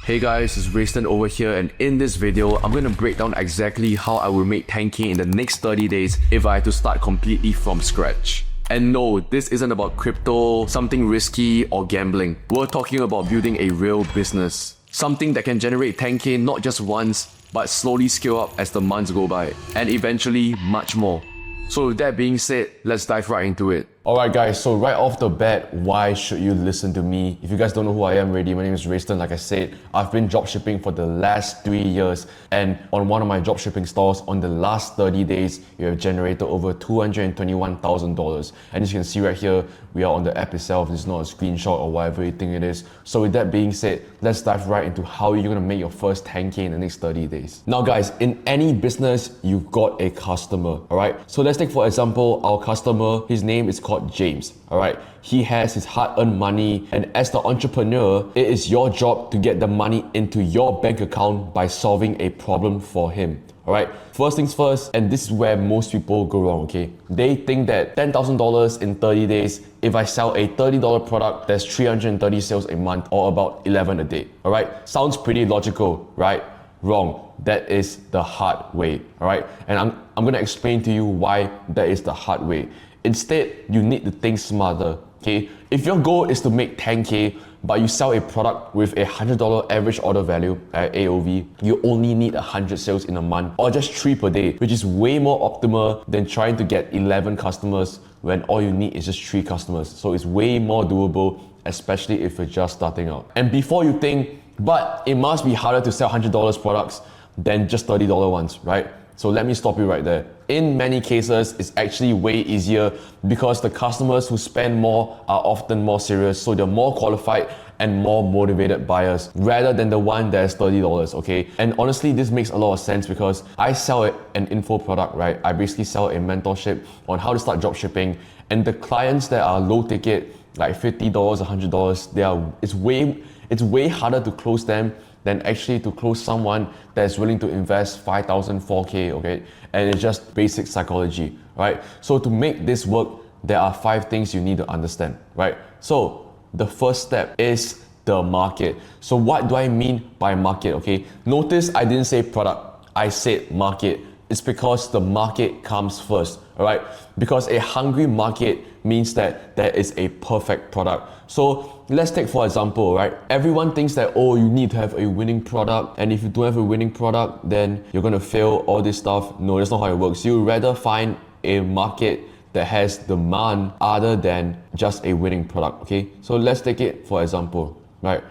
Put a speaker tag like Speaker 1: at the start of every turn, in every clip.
Speaker 1: Hey guys, it's Rayston over here, and in this video, I'm going to break down exactly how I will make 10k in the next 30 days if I had to start completely from scratch. And no, this isn't about crypto, something risky, or gambling. We're talking about building a real business. Something that can generate 10k not just once, but slowly scale up as the months go by, and eventually much more. So with that being said, let's dive right into it. Alright guys, so right off the bat, why should you listen to me? If you guys don't know who I am already, my name is Rayston. Like I said, I've been dropshipping for the last 3 years, and on one of my dropshipping stores, on the last 30 days, you have generated over $221,000. And as you can see right here, we are on the app itself. It's not a screenshot or whatever you think it is. So with that being said, let's dive right into how you're gonna make your first 10k in the next 30 days. Now guys, in any business, you've got a customer, alright? So let's take for example, our customer, his name is called James, alright? He has his hard-earned money, and as the entrepreneur, it is your job to get the money into your bank account by solving a problem for him. Alright, first things first, and this is where most people go wrong, okay? They think that $10,000 in 30 days, if I sell a $30 product, that's 330 sales a month, or about 11 a day, alright? Sounds pretty logical, right? Wrong. That is the hard way, alright? And I'm gonna explain to you why that is the hard way. Instead, you need to think smarter, okay? If your goal is to make 10k, but you sell a product with a $100 average order value, AOV, you only need 100 sales in a month, or just 3 per day, which is way more optimal than trying to get 11 customers when all you need is just 3 customers. So it's way more doable, especially if you're just starting out. And before you think, but it must be harder to sell $100 products than just $30 ones, right? So let me stop you right there. In many cases, it's actually way easier because the customers who spend more are often more serious, so they're more qualified and more motivated buyers rather than the one that's $30, okay? And honestly, this makes a lot of sense because I sell an info product, right? I basically sell a mentorship on how to start dropshipping, and the clients that are low ticket, like $50, $100, it's way harder to close them than actually to close someone that's willing to invest 5,000, 4K, okay? And it's just basic psychology, right? So to make this work, there are 5 things you need to understand, right? So the first step is the market. So what do I mean by market, okay? Notice I didn't say product, I said market. It's because the market comes first, all right? Because a hungry market means that there is a perfect product. So let's take for example, right? Everyone thinks that, oh, you need to have a winning product, and if you don't have a winning product, then you're gonna fail, all this stuff. No, that's not how it works. You'd rather find a market that has demand other than just a winning product, okay? So let's take it for example, right?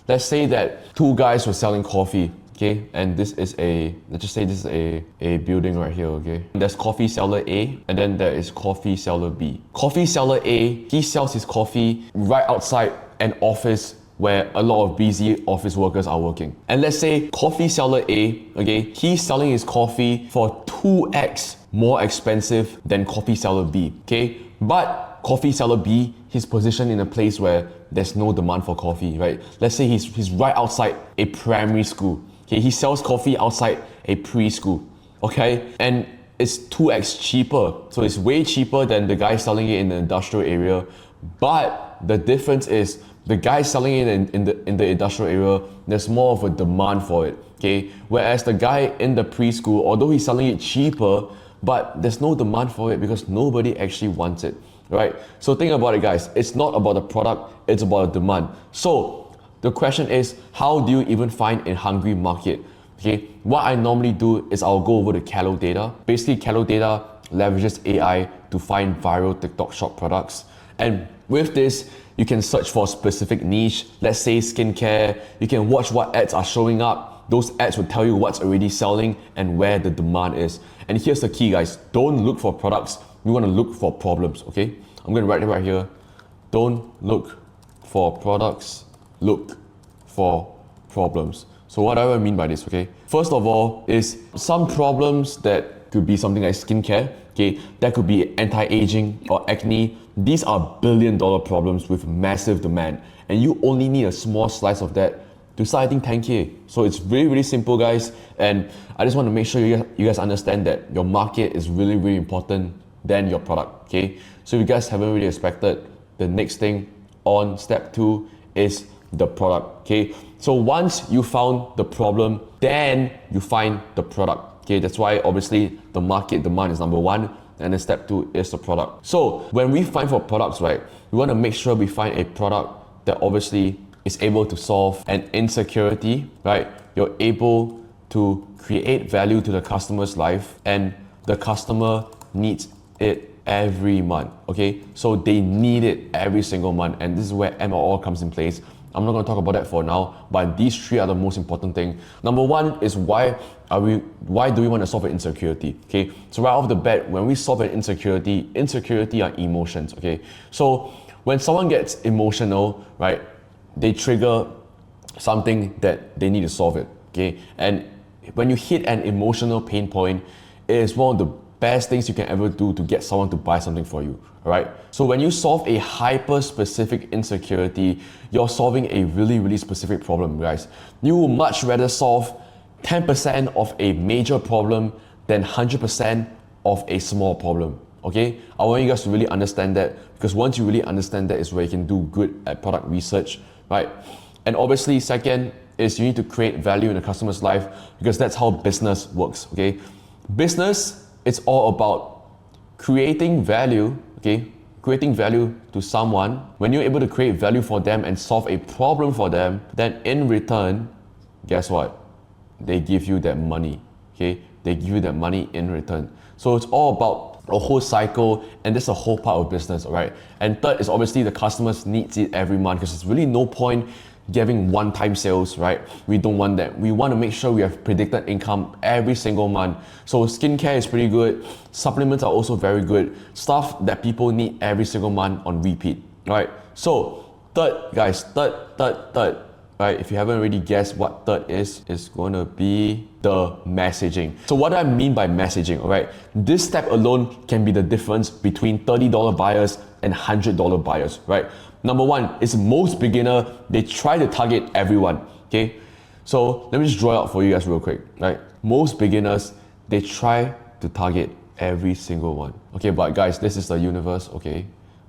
Speaker 1: Let's say that 2 guys were selling coffee, okay? And this is let's just say this is a building right here, okay? There's coffee seller A, and then there is coffee seller B. Coffee seller A, he sells his coffee right outside an office where a lot of busy office workers are working. And let's say coffee seller A, okay, he's selling his coffee for 2x more expensive than coffee seller B, okay? But coffee seller B, he's positioned in a place where there's no demand for coffee, right? Let's say he's right outside a primary school. Okay, he sells coffee outside a preschool, okay? And it's 2x cheaper. So it's way cheaper than the guy selling it in the industrial area. But the difference is the guy selling it in the industrial area, there's more of a demand for it, okay? Whereas the guy in the preschool, although he's selling it cheaper, but there's no demand for it because nobody actually wants it, right? So think about it, guys. It's not about the product, it's about the demand. So the question is, how do you even find a hungry market? Okay, what I normally do is I'll go over to Calo Data. Basically, Calo Data leverages AI to find viral TikTok shop products. And with this, you can search for a specific niche, let's say skincare. You can watch what ads are showing up. Those ads will tell you what's already selling and where the demand is. And here's the key, guys. Don't look for products. You want to look for problems, okay? I'm going to write it right here. Don't look for products. Look for problems. So what do I mean by this, okay? First of all, is some problems that could be something like skincare, okay? That could be anti-aging or acne. These are billion-dollar problems with massive demand, and you only need a small slice of that to start hitting 10k. So it's really, really simple, guys. And I just want to make sure you guys understand that your market is really, really important than your product, okay? So if you guys haven't really expected, the next thing on step 2 is the product, okay? So once you found the problem, then you find the product, okay? That's why obviously the market demand is number one, and then step two is the product. So when we find for products, right, we want to make sure we find a product that obviously is able to solve an insecurity, right? You're able to create value to the customer's life, and the customer needs it every month, okay? So they need it every single month, and this is where MLR comes in place. I'm not going to talk about that for now, but these three are the most important thing. Number one is why do we want to solve an insecurity? Okay, so right off the bat, when we solve an insecurity are emotions. Okay, so when someone gets emotional, right, they trigger something that they need to solve it. Okay, and when you hit an emotional pain point, it is one of the best things you can ever do to get someone to buy something for you. All right. So when you solve a hyper-specific insecurity, you're solving a really, really specific problem, guys. You will much rather solve 10% of a major problem than 100% of a small problem. Okay. I want you guys to really understand that, because once you really understand that is where you can do good at product research, right? And obviously, second is you need to create value in the customer's life, because that's how business works. Okay. Business, it's all about creating value, okay? Creating value to someone. When you're able to create value for them and solve a problem for them, then in return, guess what? They give you that money, okay? They give you that money in return. So it's all about a whole cycle, and that's a whole part of business, all right? And third is obviously the customers needs it every month, because there's really no point giving one-time sales, right? We don't want that. We want to make sure we have predicted income every single month. So skincare is pretty good. Supplements are also very good. Stuff that people need every single month on repeat, right? So third, guys, third, right? If you haven't already guessed what third is going to be the messaging. So what do I mean by messaging, all right? This step alone can be the difference between $30 buyers and $100 buyers, right? Number one is most beginner, they try to target everyone, okay? So let me just draw it out for you guys real quick, right? Most beginners, they try to target every single one. Okay, but guys, this is the universe, okay?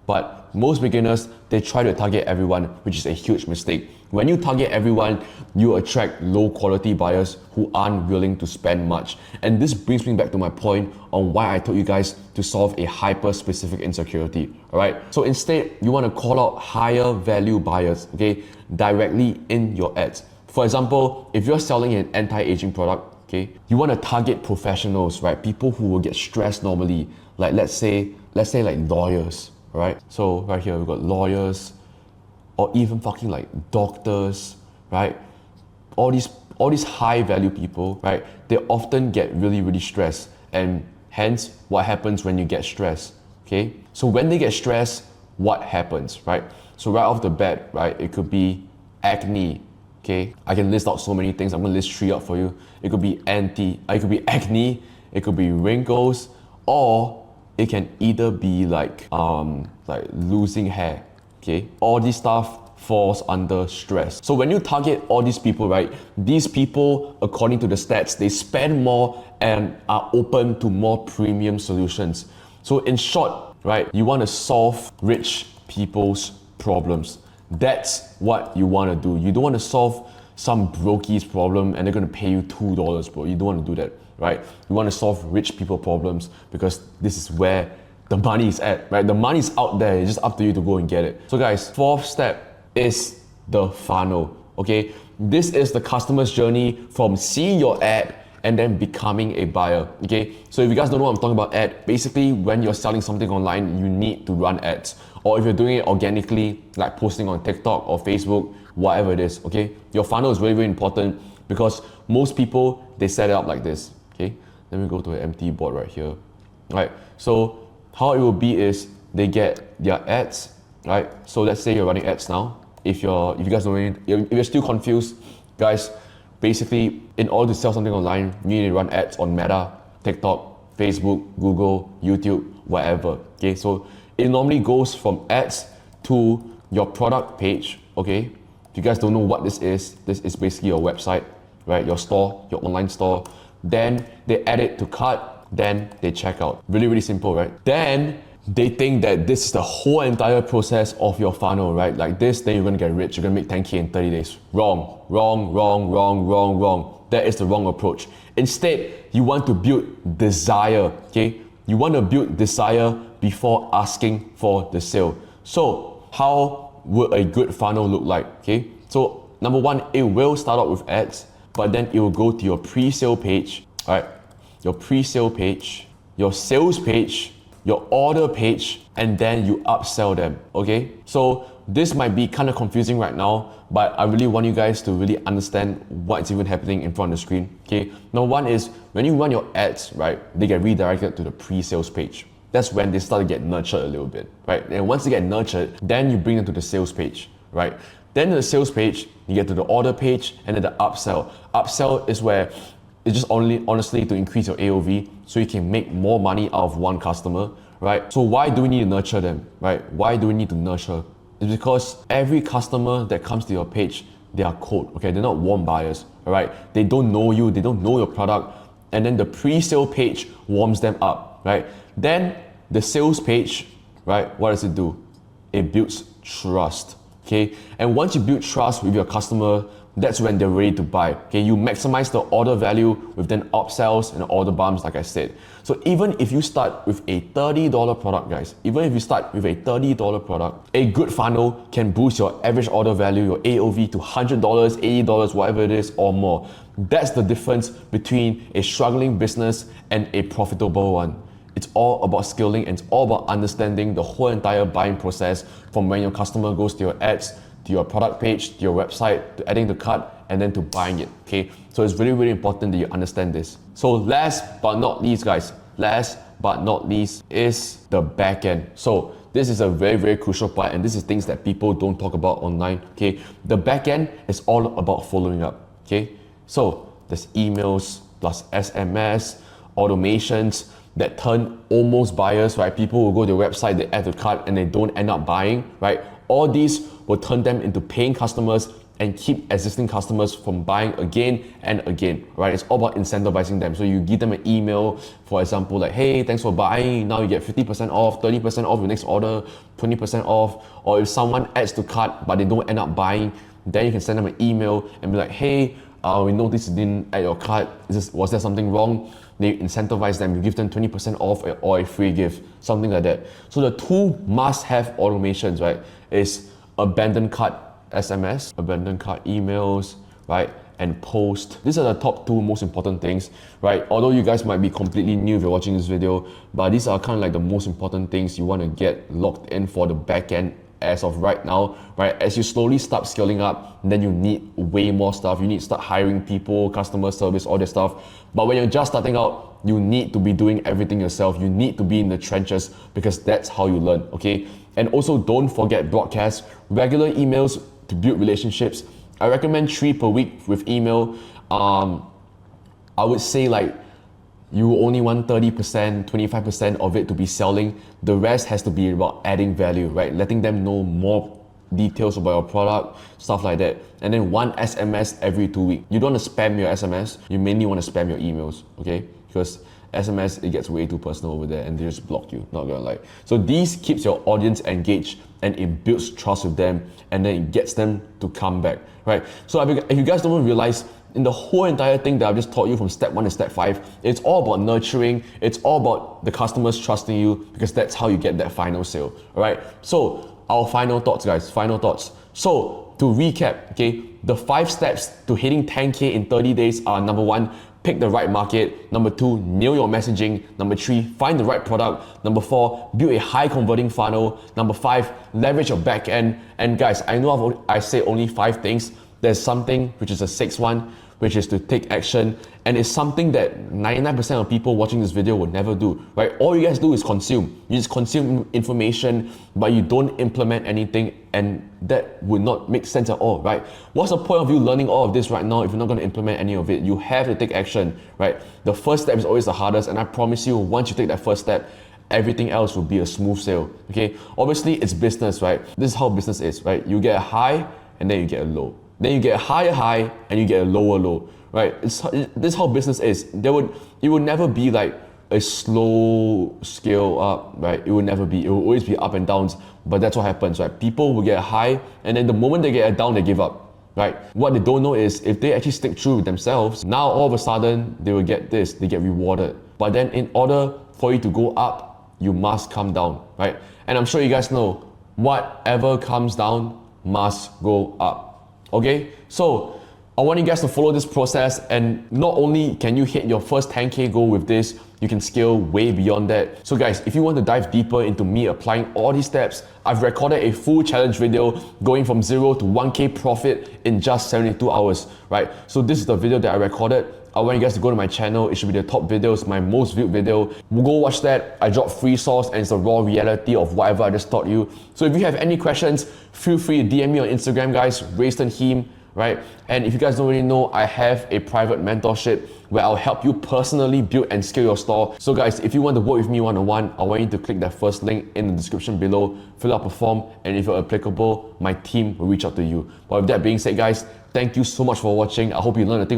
Speaker 1: But most beginners, they try to target everyone, which is a huge mistake. When you target everyone, you attract low quality buyers who aren't willing to spend much. And this brings me back to my point on why I told you guys to solve a hyper specific insecurity, all right? So instead, you want to call out higher value buyers, okay, directly in your ads. For example, if you're selling an anti-aging product, okay, you want to target professionals, right? People who will get stressed normally, like let's say like lawyers, right? So right here, we've got lawyers, or even fucking like doctors, right? All these high value people, right? They often get really, really stressed. And hence, what happens when you get stressed, okay? So when they get stressed, what happens, right? So right off the bat, right? It could be acne, okay? I can list out so many things. I'm gonna list three out for you. It could be acne, it could be wrinkles, or it can either be like losing hair, okay? All this stuff falls under stress. So when you target all these people, right? These people, according to the stats, they spend more and are open to more premium solutions. So in short, right? You want to solve rich people's problems. That's what you want to do. You don't want to solve some brokie's problem and they're going to pay you $2, bro. You don't want to do that, right? You want to solve rich people problems, because this is where the money is at, right? The money is out there. It's just up to you to go and get it. So guys, fourth step is the funnel, okay? This is the customer's journey from seeing your ad and then becoming a buyer, okay? So if you guys don't know what I'm talking about ad, basically when you're selling something online, you need to run ads. Or if you're doing it organically, like posting on TikTok or Facebook, whatever it is, okay? Your funnel is very, very important, because most people, they set it up like this, okay? Let me go to an empty board right here. All right, so how it will be is they get their ads, right? So let's say you're running ads now. If you guys don't know, if you're still confused, guys, basically in order to sell something online, you need to run ads on Meta, TikTok, Facebook, Google, YouTube, whatever. Okay, so it normally goes from ads to your product page. Okay, if you guys don't know what this is basically your website, right? Your store, your online store. Then they add it to cart, then they check out. Really, really simple, right? Then they think that this is the whole entire process of your funnel, right? Like this, then you're gonna get rich, you're gonna make 10K in 30 days. Wrong, wrong, wrong, wrong, wrong, wrong. That is the wrong approach. Instead, you want to build desire, okay? You want to build desire before asking for the sale. So how would a good funnel look like, okay? So number one, it will start out with ads, but then it will go to your pre-sale page, all right? Your pre-sale page, your sales page, your order page, and then you upsell them, okay? So this might be kind of confusing right now, but I really want you guys to really understand what's even happening in front of the screen, okay? Number one is when you run your ads, right, they get redirected to the pre-sales page. That's when they start to get nurtured a little bit, right? And once they get nurtured, then you bring them to the sales page, right? Then in the sales page, you get to the order page and then the upsell. Upsell is where it's just honestly to increase your AOV so you can make more money out of one customer, right? So why do we need to nurture them, right? Why do we need to nurture? It's because every customer that comes to your page, they are cold, okay? They're not warm buyers, all right? They don't know you, they don't know your product. And then the pre-sale page warms them up, right? Then the sales page, right? What does it do? It builds trust, okay? And once you build trust with your customer, that's when they're ready to buy, okay? You maximize the order value with then upsells and order bumps, like I said. So even if you start with a $30 product, guys, even if you start with a $30 product, a good funnel can boost your average order value, your AOV to $100, $80, whatever it is, or more. That's the difference between a struggling business and a profitable one. It's all about scaling and it's all about understanding the whole entire buying process from when your customer goes to your ads, to your product page, to your website, to adding the cart, and then to buying it, okay? So it's really, really important that you understand this. So last but not least, guys, last but not least is the back end. So this is a very, very crucial part, and this is things that people don't talk about online, okay? The back end is all about following up, okay? So there's emails plus SMS, automations that turn almost buyers, right? People will go to your website, they add the cart, and they don't end up buying, right? All these will turn them into paying customers and keep existing customers from buying again and again, right? It's all about incentivizing them. So you give them an email, for example, like, hey, thanks for buying. Now you get 50% off, 30% off your next order, 20% off. Or if someone adds to cart, but they don't end up buying, then you can send them an email and be like, hey, we noticed you didn't add your cart. Was there something wrong? They incentivize them. You give them 20% off or a free gift, something like that. So the two must-have automations, right, is abandoned cart SMS, abandoned cart emails, right, and post. These are the top two most important things, right? Although you guys might be completely new if you're watching this video, but these are kind of like the most important things you want to get locked in for the back end as of right now, right? As you slowly start scaling up, then you need way more stuff. You need to start hiring people, customer service, all this stuff. But when you're just starting out, you need to be doing everything yourself. You need to be in the trenches because that's how you learn, okay? And also don't forget broadcasts, regular emails to build relationships. I recommend 3 per week with email. I would say like you only want 30%, 25% of it to be selling. The rest has to be about adding value, right? Letting them know more details about your product, stuff like that. And then 1 SMS every 2 weeks. You don't want to spam your SMS. You mainly want to spam your emails, okay? Because SMS, it gets way too personal over there and they just block you, not gonna lie. So these keeps your audience engaged and it builds trust with them and then it gets them to come back, right? So if you guys don't realize, in the whole entire thing that I've just taught you from step 1 to step 5, it's all about nurturing, it's all about the customers trusting you because that's how you get that final sale, all right? So our final thoughts, guys, final thoughts. So to recap, okay, the 5 steps to hitting 10K in 30 days are: number 1, pick the right market. Number 2, nail your messaging. Number 3, find the right product. Number 4, build a high converting funnel. Number 5, leverage your back end. And guys, I know I say only 5 things. There's something which is a 6th one, which is to take action. And it's something that 99% of people watching this video would never do, right? All you guys do is consume. You just consume information, but you don't implement anything, and that would not make sense at all, right? What's the point of you learning all of this right now if you're not going to implement any of it? You have to take action, right? The first step is always the hardest, and I promise you, once you take that first step, everything else will be a smooth sail, okay? Obviously, it's business, right? This is how business is, right? You get a high, and then you get a low. Then you get a higher high, and you get a lower low, right? This is how business is. It would never be like a slow scale up, right? It will never be. It will always be up and downs, but that's what happens, right? People will get high, and then the moment they get a down, they give up, right? What they don't know is if they actually stick true with themselves, now all of a sudden they will get this, they get rewarded. But then in order for you to go up, you must come down, right? And I'm sure you guys know, whatever comes down must go up, okay? So I want you guys to follow this process, and not only can you hit your first 10K goal with this, you can scale way beyond that. So guys, if you want to dive deeper into me applying all these steps, I've recorded a full challenge video going from 0 to 1K profit in just 72 hours, right? So this is the video that I recorded. I want you guys to go to my channel. It should be the top videos, my most viewed video. We'll go watch that. I drop free sauce and it's the raw reality of whatever I just taught you. So if you have any questions, feel free to DM me on Instagram, guys, Rayston Heem, right? And if you guys don't really know, I have a private mentorship where I'll help you personally build and scale your store. So guys, if you want to work with me one-on-one, I want you to click that first link in the description below, fill out a form, and if you're applicable, my team will reach out to you. But with that being said, guys, thank you so much for watching. I hope you learned a thing